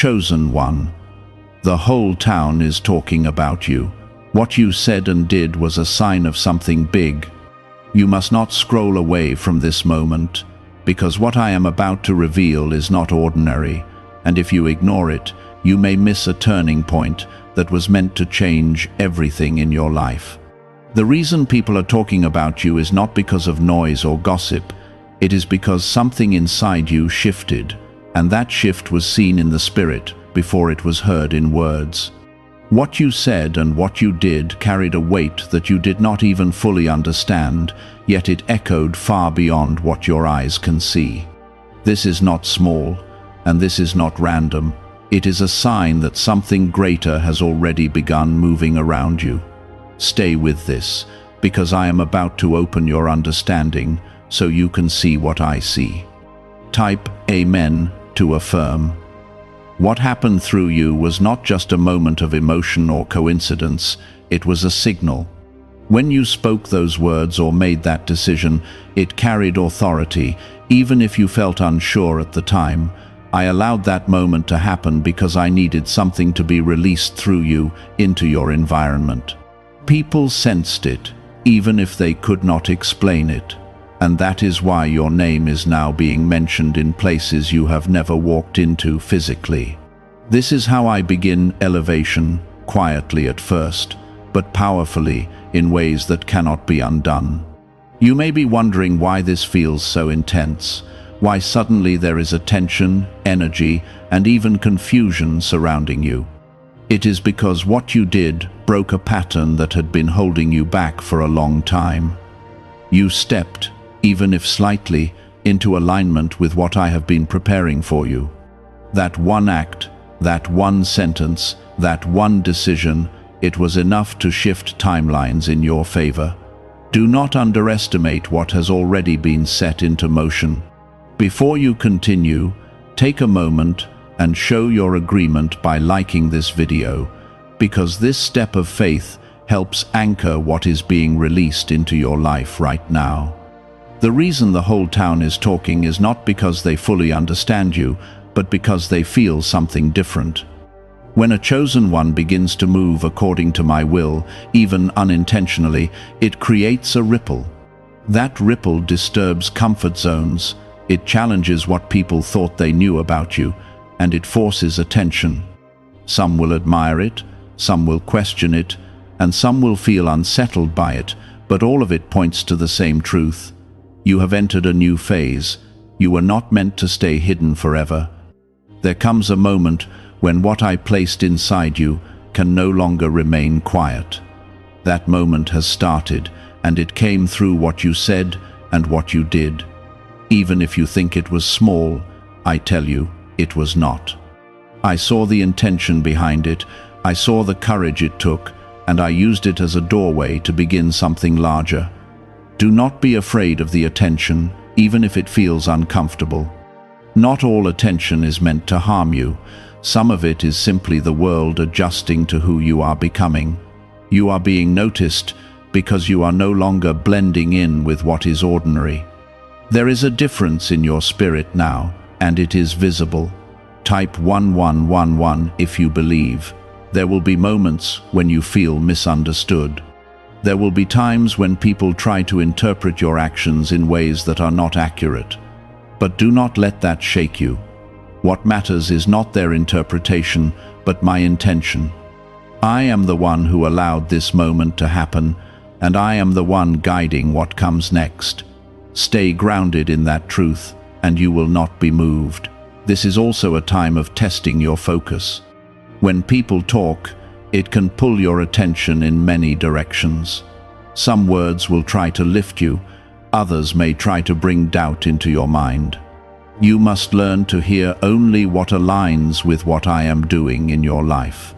chosen one. The whole town is talking about you. What you said and did was a sign of something big. You must not scroll away from this moment, because what I am about to reveal is not ordinary, and if you ignore it, you may miss a turning point that was meant to change everything in your life. The reason people are talking about you is not because of noise or gossip. It is because something inside you shifted, and that shift was seen in the spirit before it was heard in words. What you said and what you did carried a weight that you did not even fully understand, yet it echoed far beyond what your eyes can see. This is not small, and this is not random. It is a sign that something greater has already begun moving around you. Stay with this, because I am about to open your understanding so you can see what I see. Type Amen to affirm. What happened through you was not just a moment of emotion or coincidence, it was a signal. When you spoke those words or made that decision, it carried authority, even if you felt unsure at the time. I allowed that moment to happen because I needed something to be released through you into your environment. People sensed it, even if they could not explain it. And that is why your name is now being mentioned in places you have never walked into physically. This is how I begin elevation, quietly at first, but powerfully in ways that cannot be undone. You may be wondering why this feels so intense, why suddenly there is a tension, energy, and even confusion surrounding you. It is because what you did broke a pattern that had been holding you back for a long time. You stepped, even if slightly, into alignment with what I have been preparing for you. That one act, that one sentence, that one decision, it was enough to shift timelines in your favor. Do not underestimate what has already been set into motion. Before you continue, take a moment and show your agreement by liking this video, because this step of faith helps anchor what is being released into your life right now. The reason the whole town is talking is not because they fully understand you, but because they feel something different. When a chosen one begins to move according to my will, even unintentionally, it creates a ripple. That ripple disturbs comfort zones, it challenges what people thought they knew about you, and it forces attention. Some will admire it, some will question it, and some will feel unsettled by it, but all of it points to the same truth. You have entered a new phase. You were not meant to stay hidden forever. There comes a moment when what I placed inside you can no longer remain quiet. That moment has started, and it came through what you said and what you did. Even if you think it was small, I tell you, it was not. I saw the intention behind it, I saw the courage it took, and I used it as a doorway to begin something larger. Do not be afraid of the attention, even if it feels uncomfortable. Not all attention is meant to harm you. Some of it is simply the world adjusting to who you are becoming. You are being noticed because you are no longer blending in with what is ordinary. There is a difference in your spirit now, and it is visible. Type 1111 if you believe. There will be moments when you feel misunderstood. There will be times when people try to interpret your actions in ways that are not accurate. But do not let that shake you. What matters is not their interpretation, but my intention. I am the one who allowed this moment to happen, and I am the one guiding what comes next. Stay grounded in that truth, and you will not be moved. This is also a time of testing your focus. When people talk, it can pull your attention in many directions. Some words will try to lift you, others may try to bring doubt into your mind. You must learn to hear only what aligns with what I am doing in your life.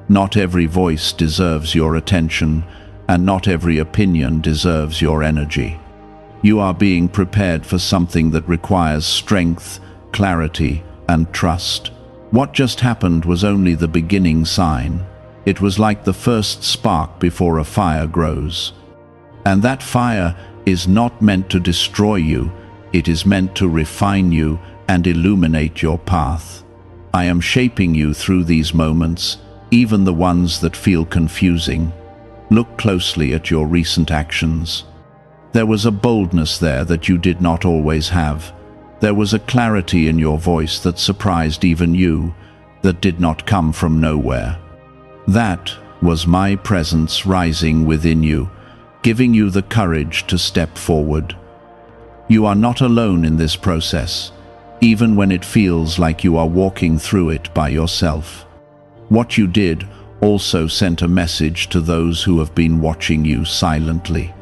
Not every voice deserves your attention, and not every opinion deserves your energy. You are being prepared for something that requires strength, clarity, and trust. What just happened was only the beginning sign. It was like the first spark before a fire grows. And that fire is not meant to destroy you, it is meant to refine you and illuminate your path. I am shaping you through these moments, even the ones that feel confusing. Look closely at your recent actions. There was a boldness there that you did not always have. There was a clarity in your voice that surprised even you, that did not come from nowhere. That was my presence rising within you, giving you the courage to step forward. You are not alone in this process, even when it feels like you are walking through it by yourself. What you did also sent a message to those who have been watching you silently.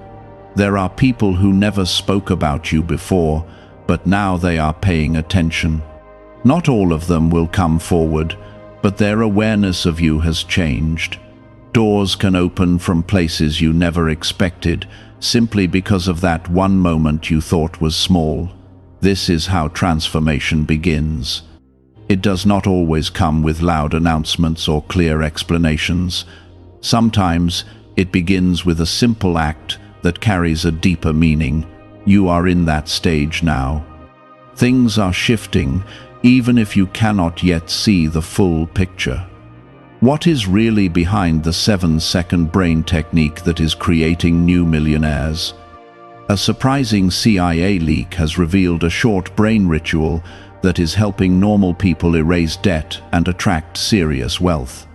There are people who never spoke about you before, but now they are paying attention. Not all of them will come forward, but their awareness of you has changed. Doors can open from places you never expected, simply because of that one moment you thought was small. This is how transformation begins. It does not always come with loud announcements or clear explanations. Sometimes it begins with a simple act that carries a deeper meaning. You are in that stage now. Things are shifting, even if you cannot yet see the full picture. What is really behind the 7-second brain technique that is creating new millionaires? A surprising CIA leak has revealed a short brain ritual that is helping normal people erase debt and attract serious wealth.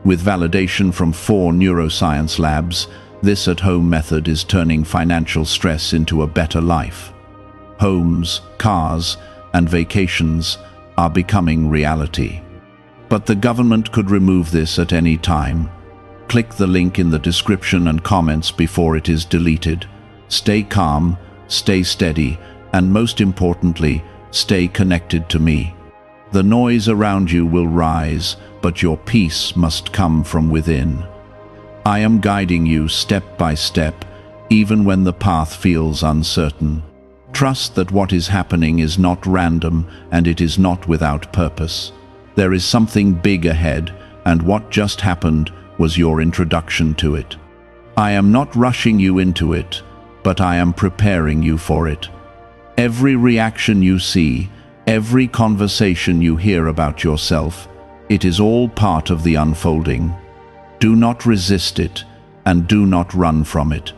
With validation from 4 neuroscience labs, this at-home method is turning financial stress into a better life. Homes, cars, and vacations are becoming reality. But the government could remove this at any time. Click the link in the description and comments before it is deleted. Stay calm, stay steady, and most importantly, stay connected to me. The noise around you will rise, but your peace must come from within. I am guiding you step by step, even when the path feels uncertain. Trust that what is happening is not random and it is not without purpose. There is something big ahead, and what just happened was your introduction to it. I am not rushing you into it, but I am preparing you for it. Every reaction you see, every conversation you hear about yourself, it is all part of the unfolding. Do not resist it, and do not run from it.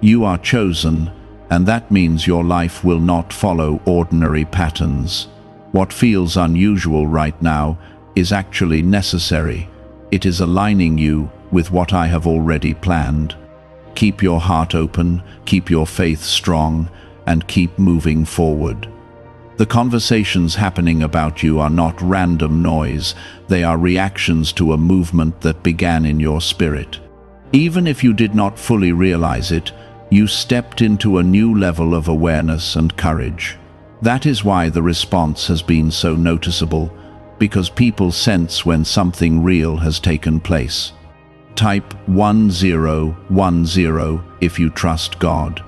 You are chosen, and that means your life will not follow ordinary patterns. What feels unusual right now is actually necessary. It is aligning you with what I have already planned. Keep your heart open, keep your faith strong, and keep moving forward. The conversations happening about you are not random noise. They are reactions to a movement that began in your spirit. Even if you did not fully realize it, you stepped into a new level of awareness and courage. That is why the response has been so noticeable, because people sense when something real has taken place. Type 1010 if you trust God.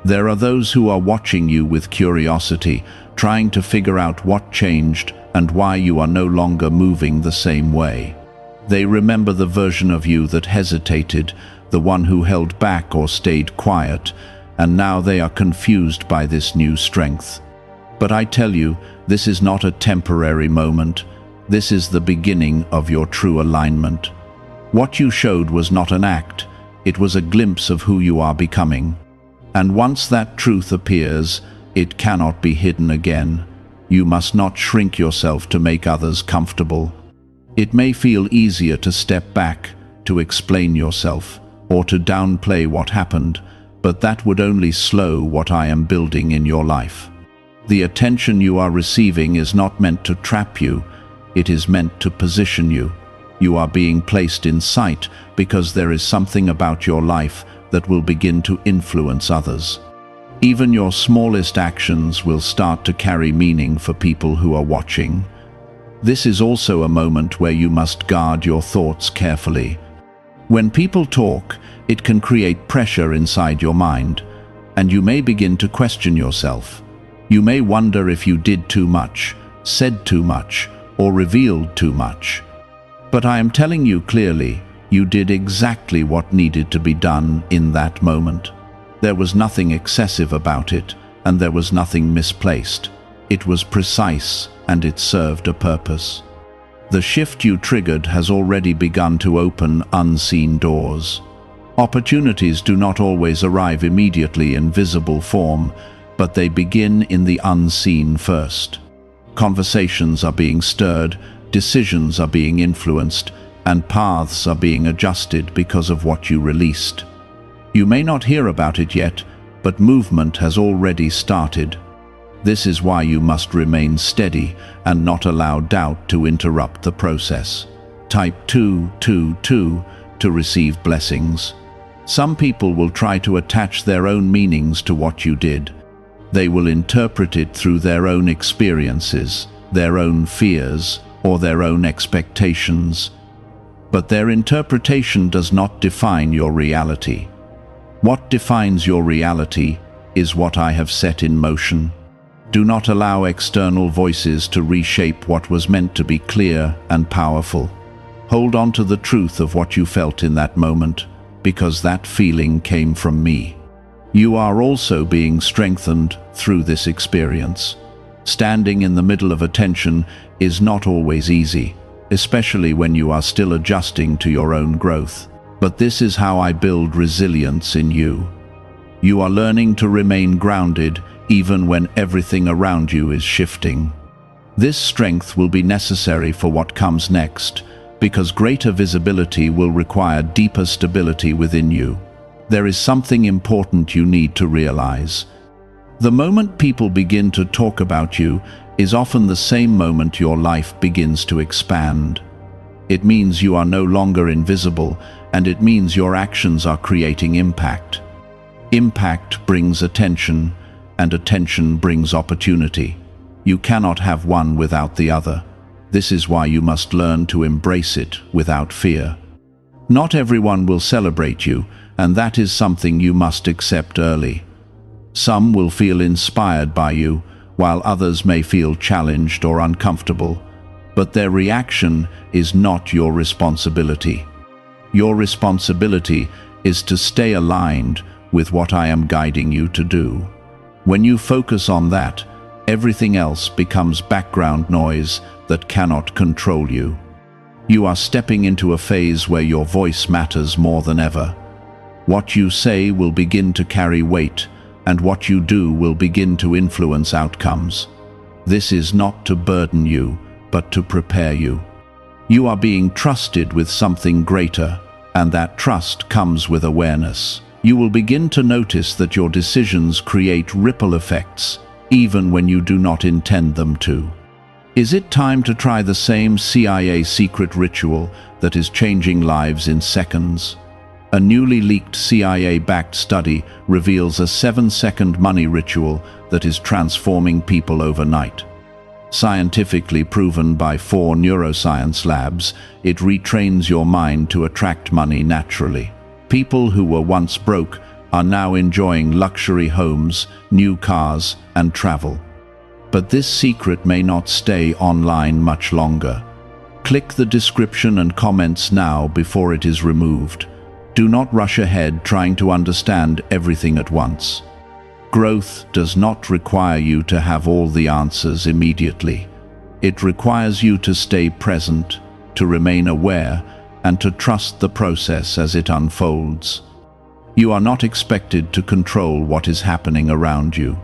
There are those who are watching you with curiosity, trying to figure out what changed and why you are no longer moving the same way. They remember the version of you that hesitated, the one who held back or stayed quiet, and now they are confused by this new strength. But I tell you, this is not a temporary moment. This is the beginning of your true alignment. What you showed was not an act, it was a glimpse of who you are becoming. And once that truth appears, it cannot be hidden again. You must not shrink yourself to make others comfortable. It may feel easier to step back, to explain yourself, or to downplay what happened, but that would only slow what I am building in your life. The attention you are receiving is not meant to trap you, it is meant to position you. You are being placed in sight because there is something about your life that will begin to influence others. Even your smallest actions will start to carry meaning for people who are watching. This is also a moment where you must guard your thoughts carefully. When people talk, it can create pressure inside your mind, and you may begin to question yourself. You may wonder if you did too much, said too much, or revealed too much. But I am telling you clearly, you did exactly what needed to be done in that moment. There was nothing excessive about it, and there was nothing misplaced. It was precise, and it served a purpose. The shift you triggered has already begun to open unseen doors. Opportunities do not always arrive immediately in visible form, but they begin in the unseen first. Conversations are being stirred, decisions are being influenced, and paths are being adjusted because of what you released. You may not hear about it yet, but movement has already started. This is why you must remain steady and not allow doubt to interrupt the process. Type 222 to receive blessings. Some people will try to attach their own meanings to what you did. They will interpret it through their own experiences, their own fears, or their own expectations. But their interpretation does not define your reality. What defines your reality is what I have set in motion. Do not allow external voices to reshape what was meant to be clear and powerful. Hold on to the truth of what you felt in that moment, because that feeling came from me. You are also being strengthened through this experience. Standing in the middle of attention is not always easy, especially when you are still adjusting to your own growth. But this is how I build resilience in you. You are learning to remain grounded even when everything around you is shifting. This strength will be necessary for what comes next, because greater visibility will require deeper stability within you. There is something important you need to realize. The moment people begin to talk about you is often the same moment your life begins to expand. It means you are no longer invisible, and it means your actions are creating impact. Impact brings attention, and attention brings opportunity. You cannot have one without the other. This is why you must learn to embrace it without fear. Not everyone will celebrate you, and that is something you must accept early. Some will feel inspired by you, while others may feel challenged or uncomfortable. But their reaction is not your responsibility. Your responsibility is to stay aligned with what I am guiding you to do. When you focus on that, everything else becomes background noise that cannot control you. You are stepping into a phase where your voice matters more than ever. What you say will begin to carry weight, and what you do will begin to influence outcomes. This is not to burden you, but to prepare you. You are being trusted with something greater, and that trust comes with awareness. You will begin to notice that your decisions create ripple effects, even when you do not intend them to. Is it time to try the same CIA secret ritual that is changing lives in seconds? A newly leaked CIA-backed study reveals a 7-second money ritual that is transforming people overnight. Scientifically proven by 4 neuroscience labs, it retrains your mind to attract money naturally. People who were once broke are now enjoying luxury homes, new cars, and travel. But this secret may not stay online much longer. Click the description and comments now before it is removed. Do not rush ahead trying to understand everything at once. Growth does not require you to have all the answers immediately. It requires you to stay present, to remain aware, and to trust the process as it unfolds. You are not expected to control what is happening around you.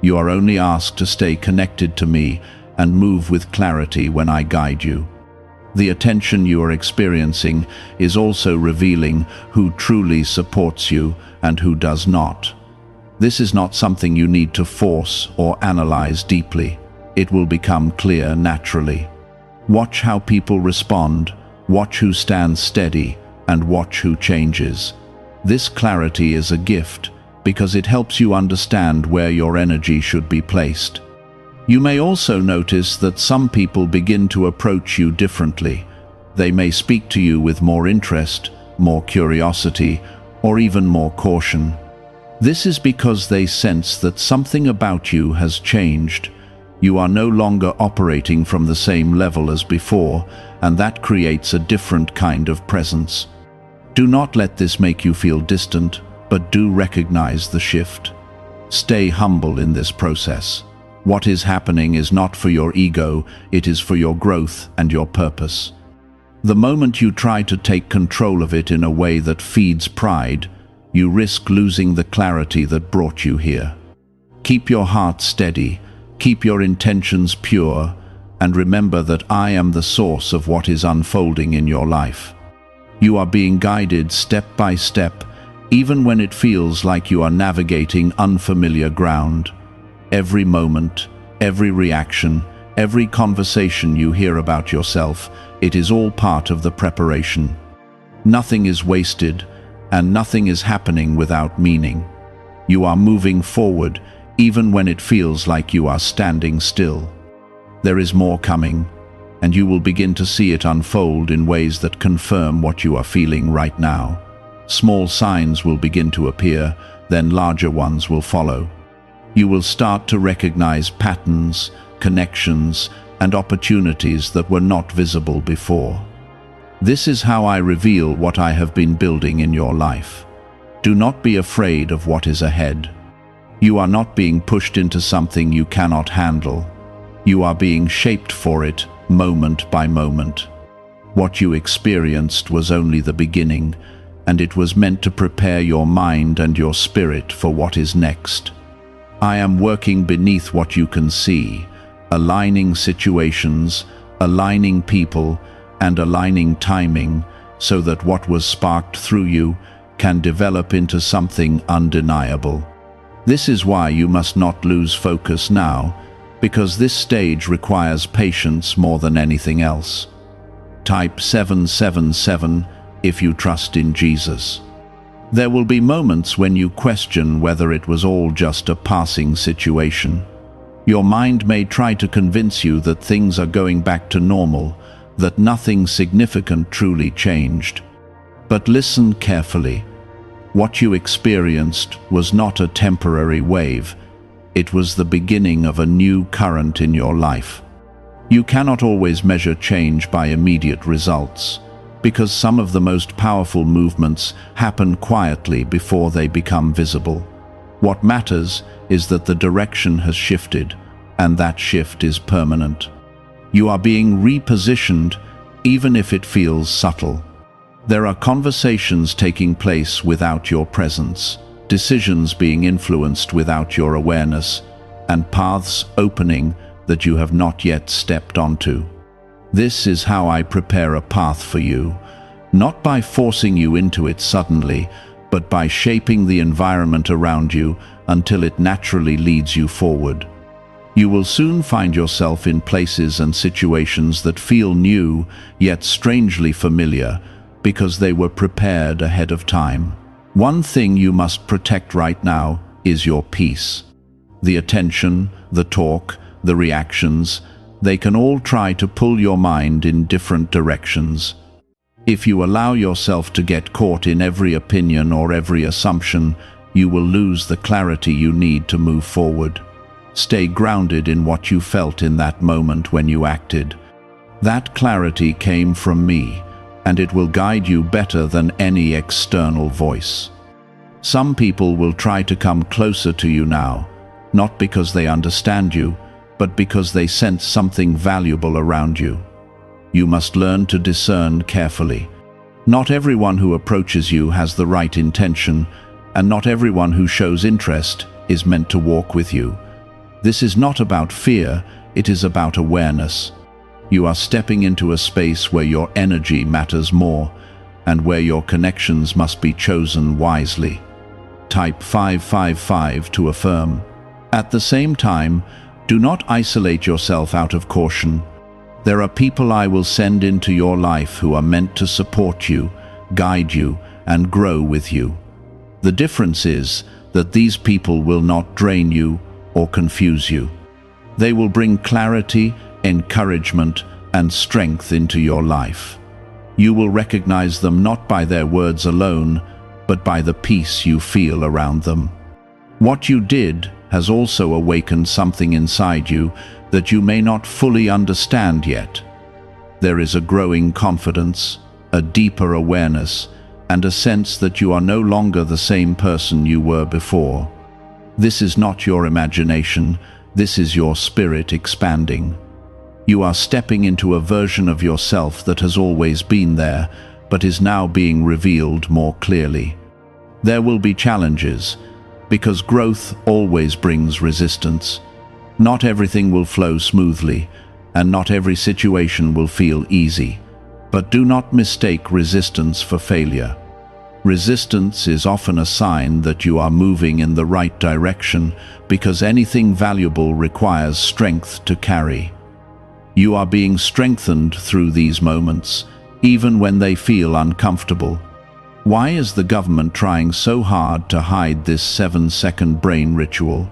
You are only asked to stay connected to me and move with clarity when I guide you. The attention you are experiencing is also revealing who truly supports you and who does not. This is not something you need to force or analyze deeply. It will become clear naturally. Watch how people respond, watch who stands steady, and watch who changes. This clarity is a gift because it helps you understand where your energy should be placed. You may also notice that some people begin to approach you differently. They may speak to you with more interest, more curiosity, or even more caution. This is because they sense that something about you has changed. You are no longer operating from the same level as before, and that creates a different kind of presence. Do not let this make you feel distant, but do recognize the shift. Stay humble in this process. What is happening is not for your ego, it is for your growth and your purpose. The moment you try to take control of it in a way that feeds pride, you risk losing the clarity that brought you here. Keep your heart steady, keep your intentions pure, and remember that I am the source of what is unfolding in your life. You are being guided step by step, even when it feels like you are navigating unfamiliar ground. Every moment, every reaction, every conversation you hear about yourself, it is all part of the preparation. Nothing is wasted, and nothing is happening without meaning. You are moving forward, even when it feels like you are standing still. There is more coming, and you will begin to see it unfold in ways that confirm what you are feeling right now. Small signs will begin to appear, then larger ones will follow. You will start to recognize patterns, connections, and opportunities that were not visible before. This is how I reveal what I have been building in your life. Do not be afraid of what is ahead. You are not being pushed into something you cannot handle. You are being shaped for it, moment by moment. What you experienced was only the beginning, and it was meant to prepare your mind and your spirit for what is next. I am working beneath what you can see, aligning situations, aligning people, and aligning timing, so that what was sparked through you can develop into something undeniable. This is why you must not lose focus now, because this stage requires patience more than anything else. Type 777 if you trust in Jesus. There will be moments when you question whether it was all just a passing situation. Your mind may try to convince you that things are going back to normal, that nothing significant truly changed. But listen carefully. What you experienced was not a temporary wave. It was the beginning of a new current in your life. You cannot always measure change by immediate results, because some of the most powerful movements happen quietly before they become visible. What matters is that the direction has shifted, and that shift is permanent. You are being repositioned, even if it feels subtle. There are conversations taking place without your presence, decisions being influenced without your awareness, and paths opening that you have not yet stepped onto. This is how I prepare a path for you, not by forcing you into it suddenly, but by shaping the environment around you until it naturally leads you forward. You will soon find yourself in places and situations that feel new, yet strangely familiar, because they were prepared ahead of time. One thing you must protect right now is your peace. The attention, the talk, the reactions, they can all try to pull your mind in different directions. If you allow yourself to get caught in every opinion or every assumption, you will lose the clarity you need to move forward. Stay grounded in what you felt in that moment when you acted. That clarity came from me, and it will guide you better than any external voice. Some people will try to come closer to you now, not because they understand you, but because they sense something valuable around you. You must learn to discern carefully. Not everyone who approaches you has the right intention, and not everyone who shows interest is meant to walk with you. This is not about fear, it is about awareness. You are stepping into a space where your energy matters more, and where your connections must be chosen wisely. Type 555 to affirm. At the same time, do not isolate yourself out of caution. There are people I will send into your life who are meant to support you, guide you, and grow with you. The difference is that these people will not drain you or confuse you. They will bring clarity, encouragement, and strength into your life. You will recognize them not by their words alone, but by the peace you feel around them. What you did has also awakened something inside you that you may not fully understand yet. There is a growing confidence, a deeper awareness, and a sense that you are no longer the same person you were before. This is not your imagination, This is your spirit expanding. You are stepping into a version of yourself that has always been there, but is now being revealed more clearly. There will be challenges, because growth always brings resistance. Not everything will flow smoothly, and not every situation will feel easy. But do not mistake resistance for failure. Resistance is often a sign that you are moving in the right direction, because anything valuable requires strength to carry. You are being strengthened through these moments, even when they feel uncomfortable. Why is the government trying so hard to hide this 7-second brain ritual?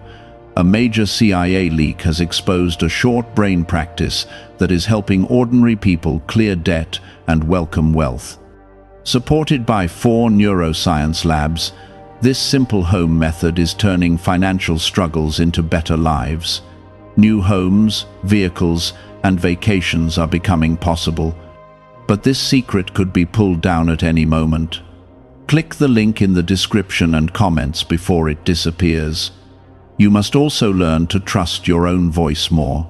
A major CIA leak has exposed a short brain practice that is helping ordinary people clear debt and welcome wealth. Supported by 4 neuroscience labs, this simple home method is turning financial struggles into better lives. New homes, vehicles, and vacations are becoming possible. But this secret could be pulled down at any moment. Click the link in the description and comments before it disappears. You must also learn to trust your own voice more.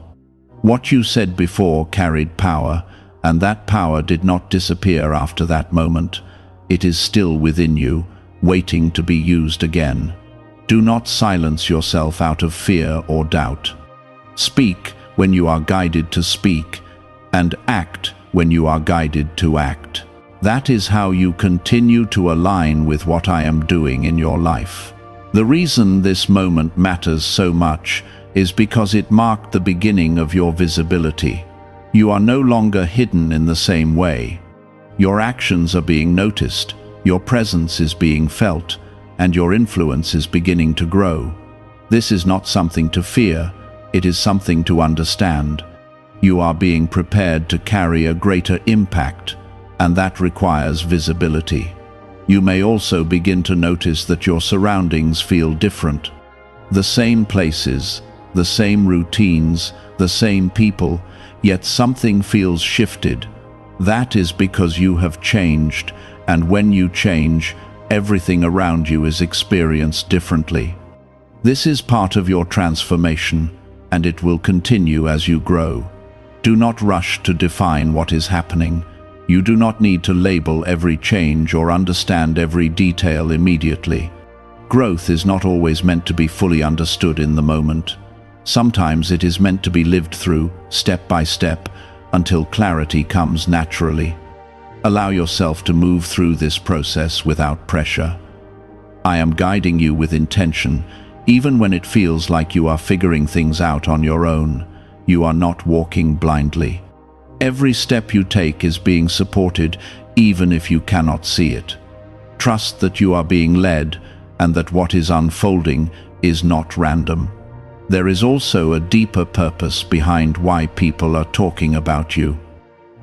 What you said before carried power, and that power did not disappear after that moment. It is still within you, waiting to be used again. Do not silence yourself out of fear or doubt. Speak when you are guided to speak, and act when you are guided to act. That is how you continue to align with what I am doing in your life. The reason this moment matters so much is because it marked the beginning of your visibility. You are no longer hidden in the same way. Your actions are being noticed, your presence is being felt, and your influence is beginning to grow. This is not something to fear, it is something to understand. You are being prepared to carry a greater impact, and that requires visibility. You may also begin to notice that your surroundings feel different. The same places, the same routines, the same people, yet something feels shifted. That is because you have changed, and when you change, everything around you is experienced differently. This is part of your transformation, and it will continue as you grow. Do not rush to define what is happening. You do not need to label every change or understand every detail immediately. Growth is not always meant to be fully understood in the moment. Sometimes it is meant to be lived through, step by step, until clarity comes naturally. Allow yourself to move through this process without pressure. I am guiding you with intention, even when it feels like you are figuring things out on your own. You are not walking blindly. Every step you take is being supported, even if you cannot see it. Trust that you are being led, and that what is unfolding is not random. There is also a deeper purpose behind why people are talking about you.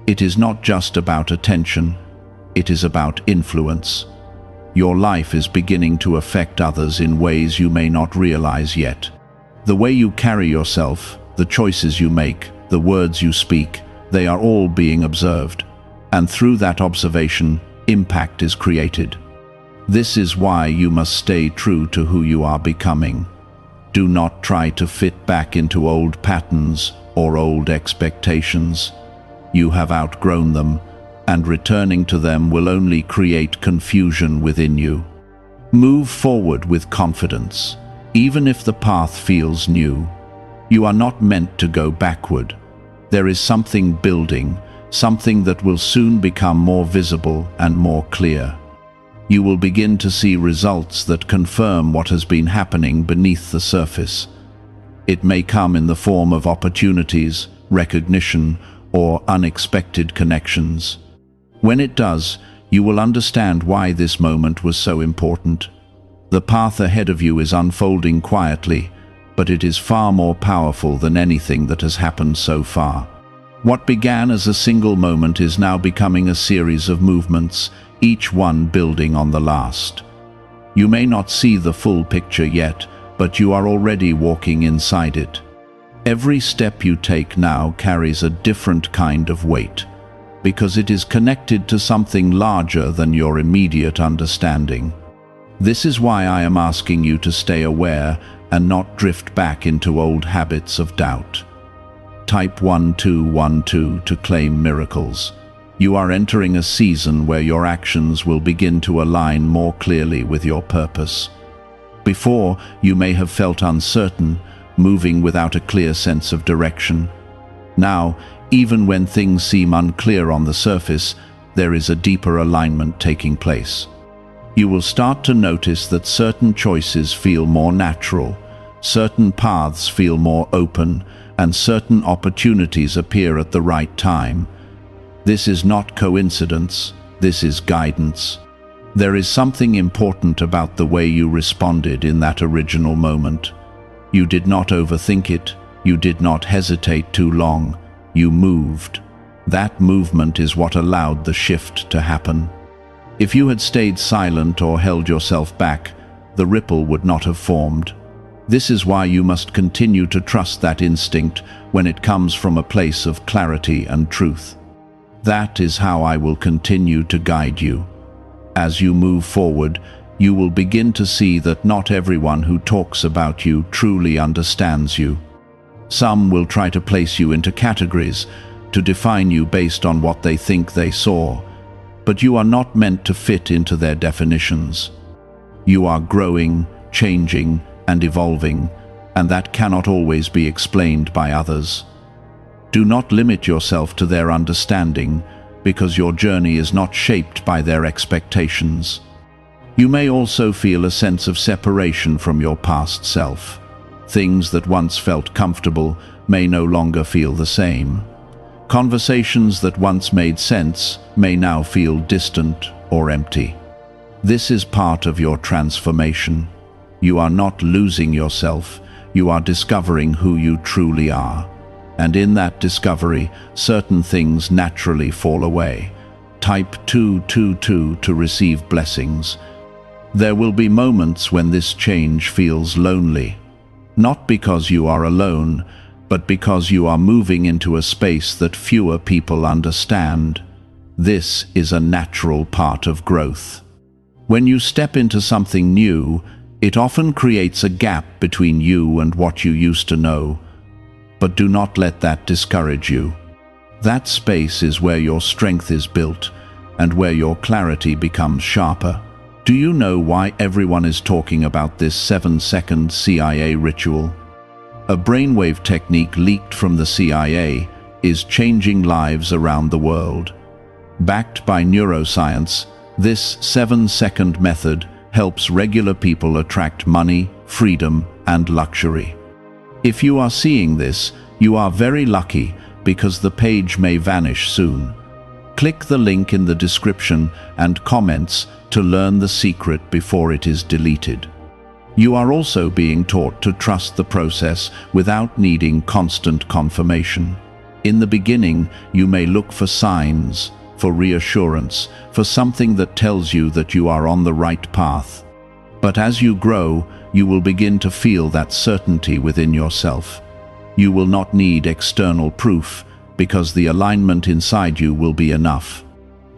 It is not just about attention, it is about influence. Your life is beginning to affect others in ways you may not realize yet. The way you carry yourself, the choices you make, the words you speak, they are all being observed, and through that observation, impact is created. This is why you must stay true to who you are becoming. Do not try to fit back into old patterns or old expectations. You have outgrown them, and returning to them will only create confusion within you. Move forward with confidence, even if the path feels new. You are not meant to go backward. There is something building, something that will soon become more visible and more clear. You will begin to see results that confirm what has been happening beneath the surface. It may come in the form of opportunities, recognition, or unexpected connections. When it does, you will understand why this moment was so important. The path ahead of you is unfolding quietly, but it is far more powerful than anything that has happened so far. What began as a single moment is now becoming a series of movements, each one building on the last. You may not see the full picture yet, but you are already walking inside it. Every step you take now carries a different kind of weight, because it is connected to something larger than your immediate understanding. This is why I am asking you to stay aware and not drift back into old habits of doubt. Type 1212 to claim miracles. You are entering a season where your actions will begin to align more clearly with your purpose. Before, you may have felt uncertain, moving without a clear sense of direction. Now, even when things seem unclear on the surface, there is a deeper alignment taking place. You will start to notice that certain choices feel more natural, certain paths feel more open, and certain opportunities appear at the right time. This is not coincidence, this is guidance. There is something important about the way you responded in that original moment. You did not overthink it, you did not hesitate too long, you moved. That movement is what allowed the shift to happen. If you had stayed silent or held yourself back, the ripple would not have formed. This is why you must continue to trust that instinct when it comes from a place of clarity and truth. That is how I will continue to guide you. As you move forward, you will begin to see that not everyone who talks about you truly understands you. Some will try to place you into categories, to define you based on what they think they saw, but you are not meant to fit into their definitions. You are growing, changing, and evolving, and that cannot always be explained by others. Do not limit yourself to their understanding, because your journey is not shaped by their expectations. You may also feel a sense of separation from your past self. Things that once felt comfortable may no longer feel the same. Conversations that once made sense may now feel distant or empty. This is part of your transformation. You are not losing yourself, you are discovering who you truly are. And in that discovery, certain things naturally fall away. Type 222 to receive blessings. There will be moments when this change feels lonely. Not because you are alone, but because you are moving into a space that fewer people understand. This is a natural part of growth. When you step into something new, it often creates a gap between you and what you used to know. But do not let that discourage you. That space is where your strength is built and where your clarity becomes sharper. Do you know why everyone is talking about this 7-second CIA ritual? A brainwave technique leaked from the CIA is changing lives around the world. Backed by neuroscience, this 7-second method helps regular people attract money, freedom, and luxury. If you are seeing this, you are very lucky because the page may vanish soon. Click the link in the description and comments to learn the secret before it is deleted. You are also being taught to trust the process without needing constant confirmation. In the beginning, you may look for signs, for reassurance, for something that tells you that you are on the right path. But as you grow, you will begin to feel that certainty within yourself. You will not need external proof, because the alignment inside you will be enough.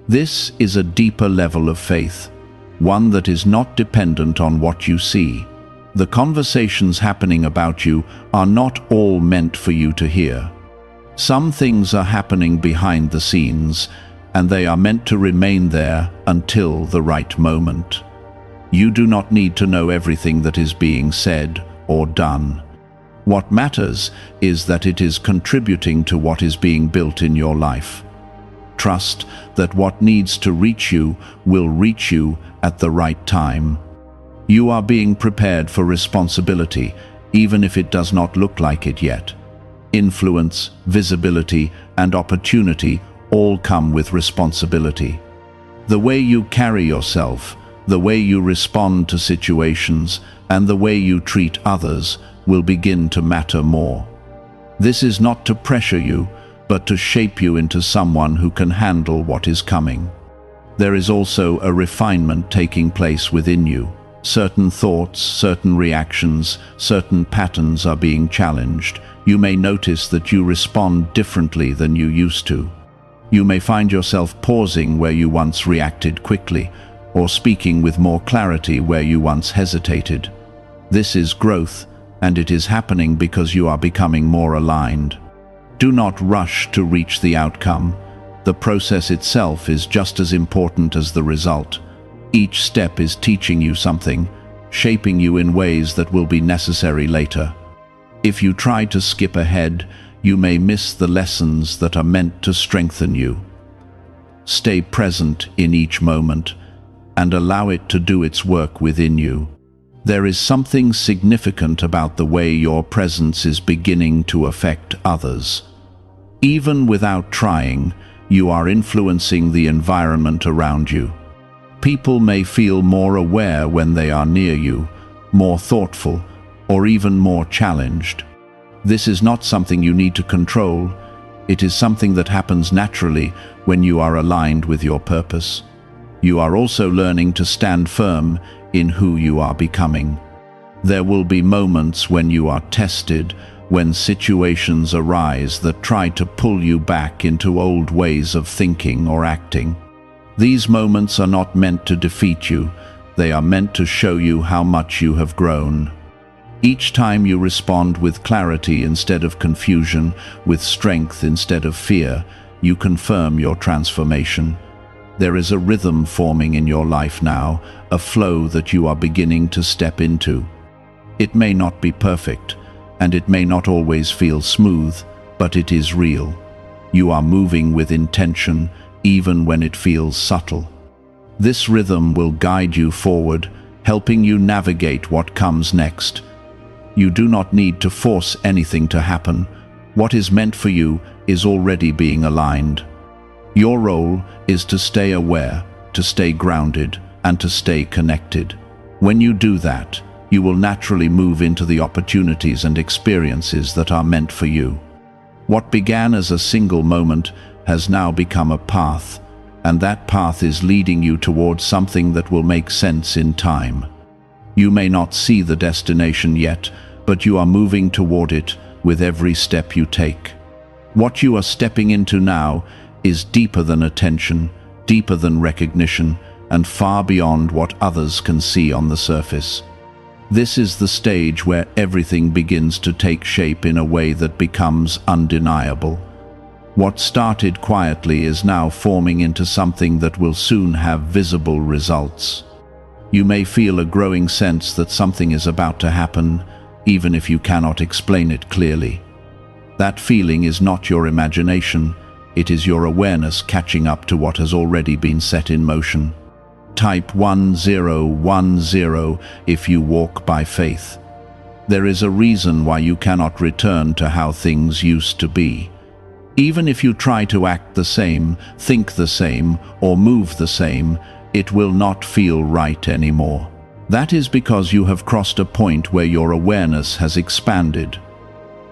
This is a deeper level of faith, one that is not dependent on what you see. The conversations happening about you are not all meant for you to hear. Some things are happening behind the scenes, and they are meant to remain there until the right moment. You do not need to know everything that is being said or done. What matters is that it is contributing to what is being built in your life. Trust that what needs to reach you will reach you at the right time. You are being prepared for responsibility, even if it does not look like it yet. Influence, visibility, and opportunity all come with responsibility. The way you carry yourself, the way you respond to situations, and the way you treat others will begin to matter more. This is not to pressure you, but to shape you into someone who can handle what is coming. There is also a refinement taking place within you. Certain thoughts, certain reactions, certain patterns are being challenged. You may notice that you respond differently than you used to. You may find yourself pausing where you once reacted quickly, or speaking with more clarity where you once hesitated. This is growth, and it is happening because you are becoming more aligned. Do not rush to reach the outcome. The process itself is just as important as the result. Each step is teaching you something, shaping you in ways that will be necessary later. If you try to skip ahead, you may miss the lessons that are meant to strengthen you. Stay present in each moment and allow it to do its work within you. There is something significant about the way your presence is beginning to affect others. Even without trying, you are influencing the environment around you. People may feel more aware when they are near you, more thoughtful, or even more challenged. This is not something you need to control. It is something that happens naturally when you are aligned with your purpose. You are also learning to stand firm in who you are becoming. There will be moments when you are tested, when situations arise that try to pull you back into old ways of thinking or acting. These moments are not meant to defeat you. They are meant to show you how much you have grown. Each time you respond with clarity instead of confusion, with strength instead of fear, you confirm your transformation. There is a rhythm forming in your life now, a flow that you are beginning to step into. It may not be perfect, and it may not always feel smooth, but it is real. You are moving with intention, even when it feels subtle. This rhythm will guide you forward, helping you navigate what comes next. You do not need to force anything to happen. What is meant for you is already being aligned. Your role is to stay aware, to stay grounded, and to stay connected. When you do that, you will naturally move into the opportunities and experiences that are meant for you. What began as a single moment has now become a path, and that path is leading you towards something that will make sense in time. You may not see the destination yet, but you are moving toward it with every step you take. What you are stepping into now is deeper than attention, deeper than recognition, and far beyond what others can see on the surface. This is the stage where everything begins to take shape in a way that becomes undeniable. What started quietly is now forming into something that will soon have visible results. You may feel a growing sense that something is about to happen, even if you cannot explain it clearly. That feeling is not your imagination, it is your awareness catching up to what has already been set in motion. Type 1010 if you walk by faith. There is a reason why you cannot return to how things used to be. Even if you try to act the same, think the same, or move the same, it will not feel right anymore. That is because you have crossed a point where your awareness has expanded.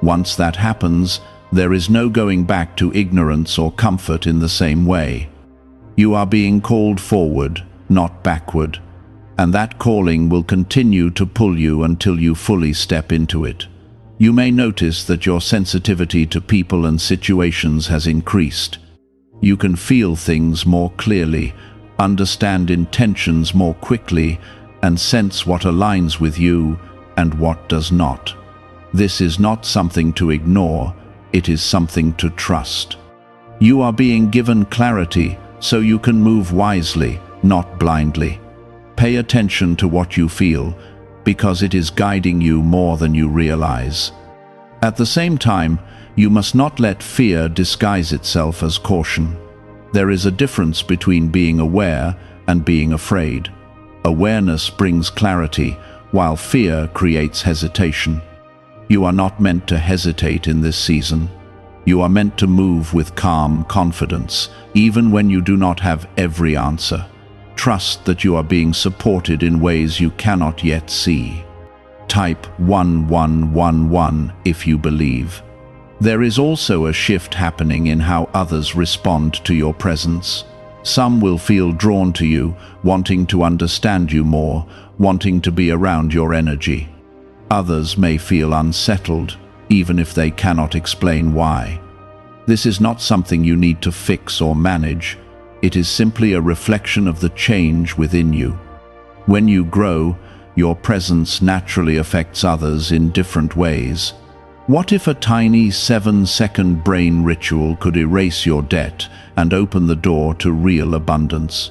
Once that happens, there is no going back to ignorance or comfort in the same way. You are being called forward, not backward, and that calling will continue to pull you until you fully step into it. You may notice that your sensitivity to people and situations has increased. You can feel things more clearly, understand intentions more quickly, and sense what aligns with you and what does not. This is not something to ignore, it is something to trust. You are being given clarity so you can move wisely, not blindly. Pay attention to what you feel, because it is guiding you more than you realize. At the same time, you must not let fear disguise itself as caution. There is a difference between being aware and being afraid. Awareness brings clarity, while fear creates hesitation. You are not meant to hesitate in this season. You are meant to move with calm confidence, even when you do not have every answer. Trust that you are being supported in ways you cannot yet see. Type 1111 if you believe. There is also a shift happening in how others respond to your presence. Some will feel drawn to you, wanting to understand you more, wanting to be around your energy. Others may feel unsettled, even if they cannot explain why. This is not something you need to fix or manage. It is simply a reflection of the change within you. When you grow, Your presence naturally affects others in different ways. What if a tiny 7-second brain ritual could erase your debt and open the door to real abundance?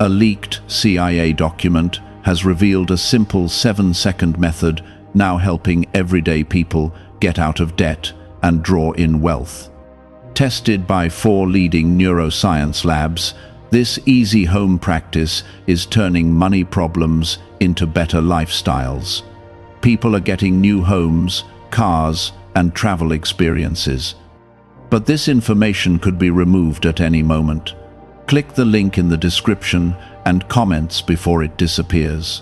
A leaked CIA document has revealed a simple 7-second method now helping everyday people get out of debt and draw in wealth. Tested by 4 leading neuroscience labs, this easy home practice is turning money problems into better lifestyles. People are getting new homes, cars, and travel experiences. But this information could be removed at any moment. Click the link in the description and comments before it disappears.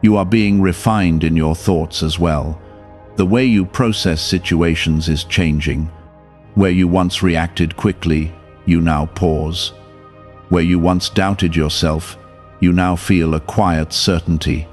You are being refined in your thoughts as well. The way you process situations is changing. Where you once reacted quickly, you now pause. Where you once doubted yourself, you now feel a quiet certainty.